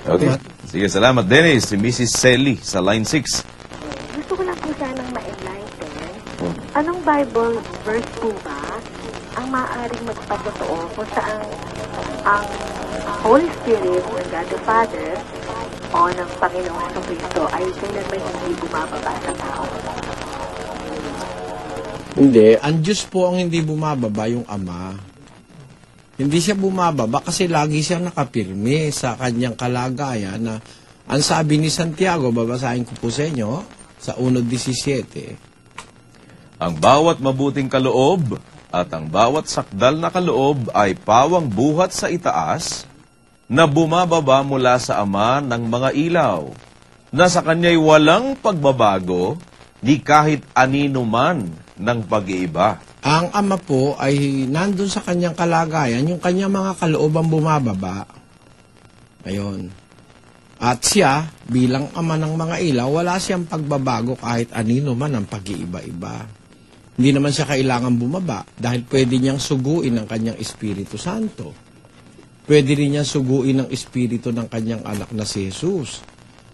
Okay. Sige, salamat, Dennis. Si Mrs. Selly sa line 6. Gusto ko lang po sanang ma-enlighten. Anong Bible verse po ba ang maaaring magpatotoo kung saan ang Holy Spirit ng God the Father o ng Panginoong Kristo ay kailanman hindi bumababa sa tao? Hindi, ang Diyos po ang hindi bumababa, yung Ama. Hindi siya bumababa kasi lagi siyang nakapirme sa kanyang kalagayan na ang sabi ni Santiago, babasahin ko po sa inyo, sa 1:17. Ang bawat mabuting kaloob at ang bawat sakdal na kaloob ay pawang buhat sa itaas na bumababa mula sa Ama ng mga ilaw, na sa kanya'y walang pagbabago ni kahit anino man ng pag-iiba. Ang Ama po ay nandun sa kanyang kalagayan, yung kanyang mga kaloob ang bumababa. Ayun. At siya, bilang Ama ng mga ilaw, wala siyang pagbabago kahit anino man ang pag-iiba-iba. Hindi naman siya kailangan bumaba dahil pwede niyang suguin ang kanyang Espiritu Santo. Pwede rin niyang suguin ang Espiritu ng kanyang anak na si Jesus.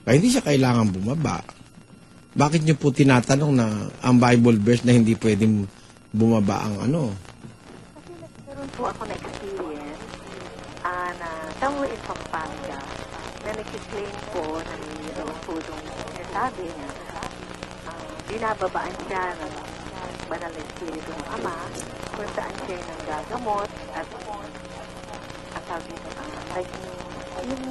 Kaya hindi siya kailangan bumaba. Bakit niyo po tinatanong na ang Bible verse na hindi pwedeng bumaba ang ano? Kasi nagkaroon po ako na experience na somewhere in Pampanga na nag-claim po na mayroon po itong sinasabi na binababaan siya ng banal na espiritu ng Ama kung saan siya nang gagamot at ang sabi nito, like yung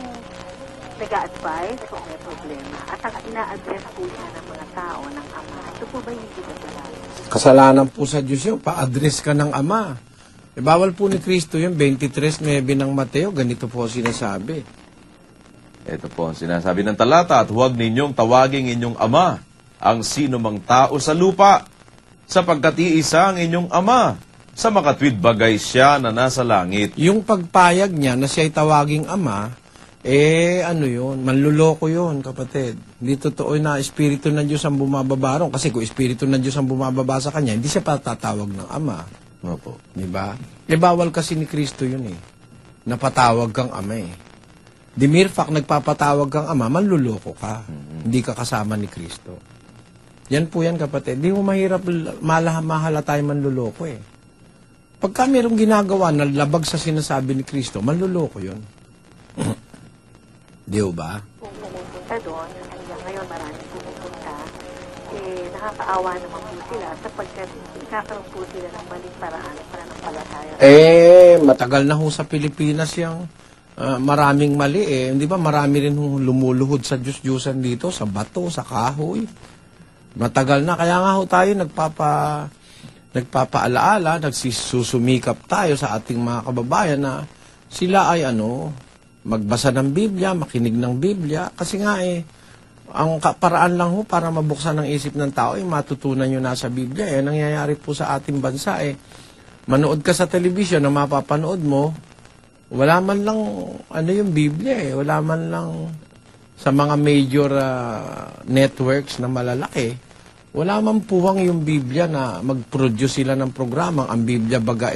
nag-a-advise kung may problema at ang ina-address po siya ng mga tao ng Ama. Ito po ba hindi ba talaga? Kasalanan po sa Diyos yun, pa-address ka ng Ama. E, bawal po ni Kristo yun, 23:9 ng Mateo, ganito po sinasabi. Ito po ang sinasabi ng talata, at huwag ninyong tawaging inyong Ama ang sino mang tao sa lupa, sapagkat iisa ang inyong Ama. Sa makatwid bagay siya na nasa langit. Yung pagpayag niya na siya'y tawaging Ama, ano yun, manluloko yun, kapatid. Hindi totoo na Espiritu ng Diyos ang bumababa ron. Kasi kung Espiritu ng Diyos ang bumababa sa kanya, hindi siya patatawag ng Ama. Opo. Diba? E bawal kasi ni Kristo yun eh. Napatawag kang Ama eh. The mere fact nagpapatawag kang Ama, manluloko ka. Hindi ka kasama ni Kristo. Yan po yan, kapatid. Hindi mo mahirap mahala tayo manluloko eh. Pagka mayroong ginagawa na labag sa sinasabi ni Kristo, manluloko yun. Di ba? Kung pumupunta doon, hanggang ngayon maraming pumupunta, nakakaawa naman po sila sapagkat kakaroon po sila ng maling paraan para ng palataya. Matagal na ho sa Pilipinas yung maraming mali eh. Di ba marami rin lumuluhod sa Diyos-Diyusan dito, sa bato, sa kahoy. Matagal na. Kaya nga ho tayo nagpapaalaala, nagsusumikap tayo sa ating mga kababayan na sila ay magbasa ng Biblia, makinig ng Biblia. Kasi nga ang paraan lang ho para mabuksan ang isip ng tao matutunan nyo na sa Biblia. Nangyayari po sa ating bansa manood ka sa television na mapapanood mo, wala man lang yung Biblia wala man lang sa mga major networks na malalaki, wala man puwang yung Biblia na mag-produce sila ng programa. Ang Biblia baga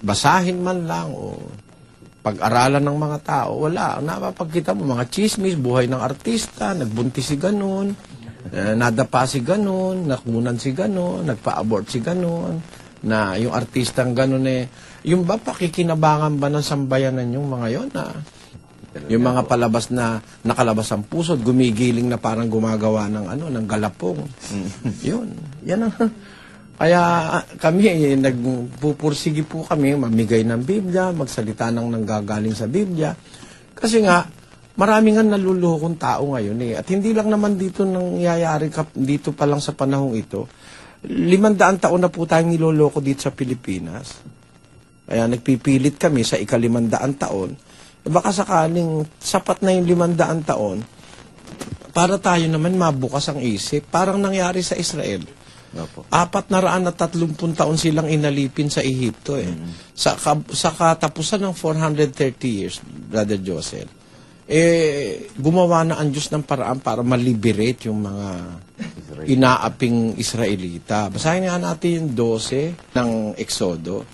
basahin man lang o pag-aralan ng mga tao, wala. Napapagkita mo, mga chismis, buhay ng artista, nagbuntis si ganun, nadapa si ganun, nakunan si ganun, nagpa-abort si ganun, na yung artistang ganun yung ba pakikinabangan ba ng sambayanan yung mga yon yung mga palabas na nakalabas ang puso, gumigiling na parang gumagawa ng galapong. Yun. Yan ang kaya kami, nagpupursige po kami, mamigay ng Biblia, magsalita ng nanggagaling sa Biblia. Kasi nga, marami nga nalulokong tao ngayon At hindi lang naman dito nangyayari, dito pa lang sa panahong ito. 500 taon na po tayong niloloko dito sa Pilipinas. Kaya nagpipilit kami sa ika-500 taon. Baka sakaling sapat na yung 500 taon, para tayo naman mabukas ang isip. Parang nangyari sa Israel. 430 taon silang inalipin sa Ehipto sa katapusan ng 430 years, Brother Josel, gumawa na ang Diyos ng paraan para ma-liberate yung mga inaaping Israelita. Basahin nga natin yung 12 ng Exodo.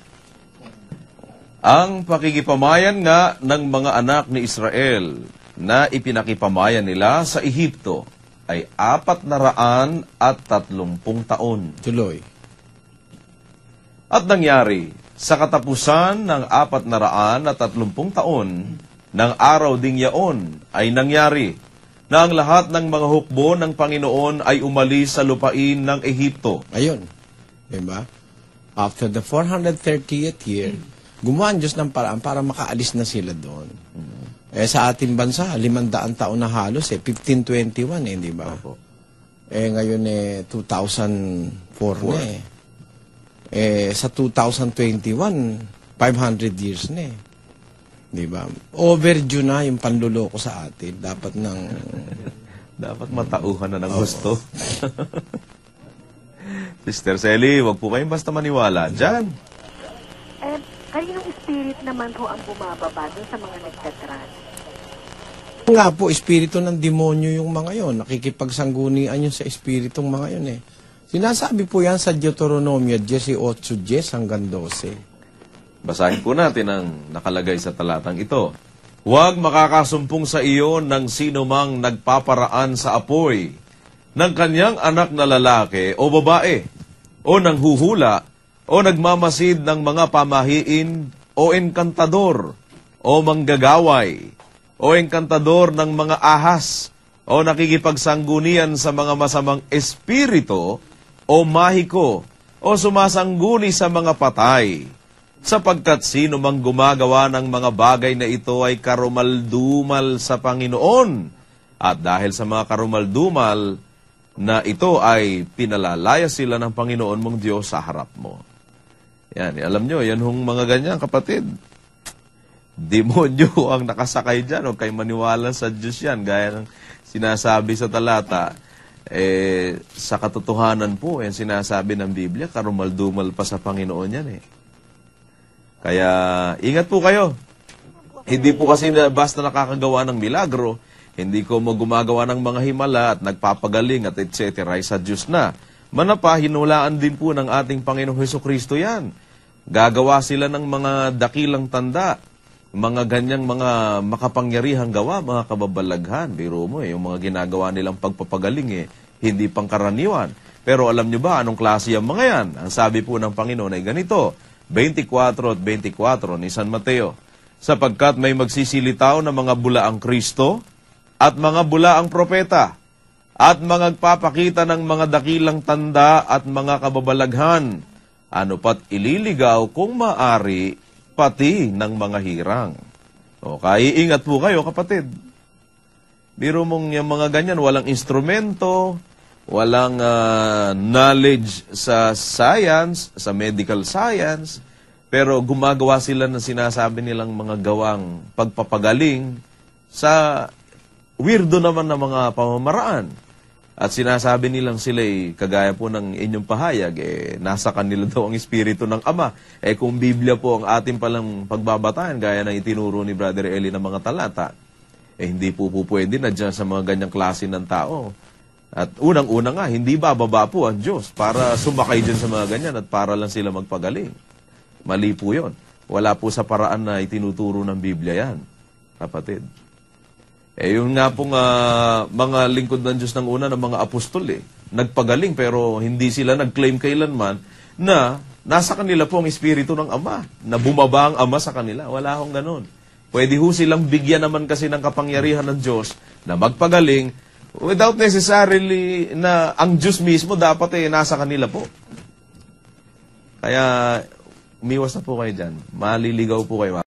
Ang pakikipamayan nga ng mga anak ni Israel na ipinakipamayan nila sa Ehipto ay 430 taon. Tuloy. At nangyari, sa katapusan ng 430 taon, ng araw ding yaon ay nangyari na ang lahat ng mga hukbo ng Panginoon ay umalis sa lupain ng Ehipto. Ayun. Diba? After the 430th year, gumawa ang Diyos ng paraan para makaalis na sila doon. Sa ating bansa, 500 taon na halos 1521 di ba? Opo. Ngayon 2004 na sa 2021, 500 years na di ba? Overdue na yung panluloko sa atin. Dapat Dapat matauhan na ng gusto. Sister Selly, wag po kayong basta maniwala dyan. Kaninong spirit naman ho ang bumababa dun sa mga nagtatrans? nga po, espiritu ng demonyo yung mga yon. Nakikipagsangunian yun sa espiritong mga yon Sinasabi po yan sa Deuteronomio 18:10 hanggang 12. Basahin po natin ang nakalagay sa talatang ito. Huwag makakasumpong sa iyo ng sino mang nagpaparaan sa apoy ng kanyang anak na lalaki o babae, o nanghuhula, o nagmamasid ng mga pamahiin, o enkantador, o manggagaway, o enkantador ng mga ahas, o nakikipagsanggunian sa mga masamang espiritu, o mahiko, o sumasangguni sa mga patay. Sapagkat sino mang gumagawa ng mga bagay na ito ay karumaldumal sa Panginoon. At dahil sa mga karumaldumal na ito ay pinalalaya sila ng Panginoon mong Diyos sa harap mo. Yan, alam nyo, yan hong mga ganyan, kapatid. Demonyo ang nakasakay dyan. Huwag kayo maniwala sa Diyos yan. Gaya ng sinasabi sa talata, sa katotohanan po, yan sinasabi ng Biblia, karumaldumal pa sa Panginoon yan Kaya, ingat po kayo. Hindi po kasi basta nakakagawa ng milagro, hindi ko mo gumagawa ng mga himala at nagpapagaling at etc. ay sa Diyos na. Manapa, hinulaan din po ng ating Panginoong Hesukristo yan. Gagawa sila ng mga dakilang tanda, mga ganyang mga makapangyarihang gawa, mga kababalaghan. Biro mo yung mga ginagawa nilang pagpapagaling hindi pangkaraniwan. Pero alam nyo ba anong klase yung mga yan? Ang sabi po ng Panginoon ay ganito, 24 at 24 ni San Mateo, sapagkat may magsisilitaw na mga bulaang Kristo at mga bulaang propeta at magpapakita ng mga dakilang tanda at mga kababalaghan, ano pat ililigaw kung maari pati ng mga hirang. Kaya ingat po kayo, kapatid. Biro mong yung mga ganyan, walang instrumento, walang knowledge sa science, sa medical science, pero gumagawa sila ng sinasabi nilang mga gawang pagpapagaling sa weirdo naman na mga pamamaraan. At sinasabi nilang sila'y, kagaya po ng inyong pahayag, nasa kanila daw ang espiritu ng Ama. Kung Biblia po ang ating palang pagbabatayan, gaya ng itinuro ni Brother Eli ng mga talata, hindi po pwede na dyan sa mga ganyang klase ng tao. At unang-una nga, hindi bababa po ang Diyos para sumakay dyan sa mga ganyan at para lang sila magpagaling. Mali po yun. Wala po sa paraan na itinuturo ng Biblia yan, kapatid. Yung nga pong mga lingkod ng Diyos ng una ng mga apostol nagpagaling pero hindi sila nag-claim kailanman na nasa kanila po ang espiritu ng Ama, na bumaba ang Ama sa kanila. Wala akong ganun. Pwede ho silang bigyan naman kasi ng kapangyarihan ng Diyos na magpagaling without necessarily na ang Diyos mismo dapat nasa kanila po. Kaya umiwas na po kayo dyan. Maliligaw po kayo.